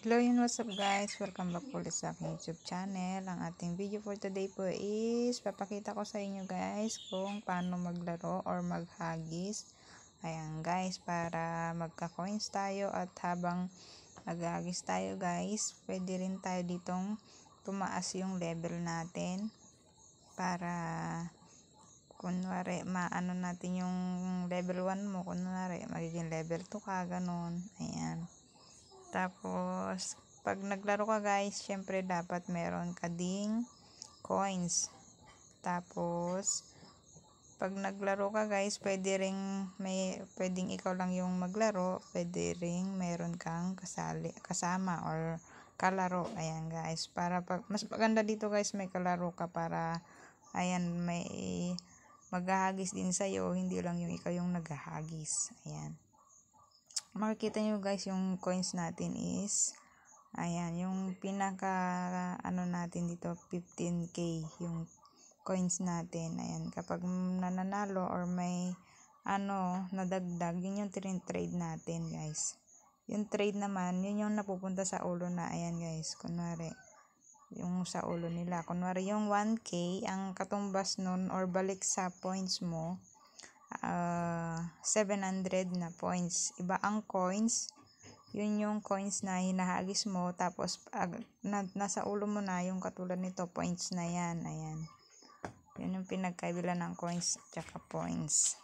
Hello and what's up guys, welcome back ulit sa aking YouTube channel. Ang ating video for today po is papakita ko sa inyo guys kung paano maglaro or maghagis. Ayan guys, para magka-coins tayo at habang maghagis tayo guys, pwede rin tayo ditong tumaas yung level natin para kunwari maano natin yung level 1 mo, kunwari magiging level 2 ka, ganun. Ayan. Tapos, pag naglaro ka guys, syempre dapat meron ka ding coins. Tapos, pag naglaro ka guys, pwedeng ikaw lang yung maglaro, pwede ring meron kang kasama or kalaro. Ayan guys, para mas maganda dito guys, may kalaro ka para ayan, may maghahagis din sa'yo, hindi lang yung ikaw yung naghahagis. Ayan. Makikita nyo guys yung coins natin is ayan, yung pinaka ano natin dito 15k yung coins natin. Ayan, kapag nananalo or may nadagdag, yun yung trade natin guys. Yung trade naman, yun yung napupunta sa ulo na ayan guys, kunwari yung sa ulo nila, kunwari yung 1k ang katumbas nun or balik sa points mo 700 na points. Iba ang coins, yun yung coins na hinahagis mo, tapos nasa ulo mo na yung katulad nito, points na yan. Ayan, yun yung pinagkaibila ng coins at saka points.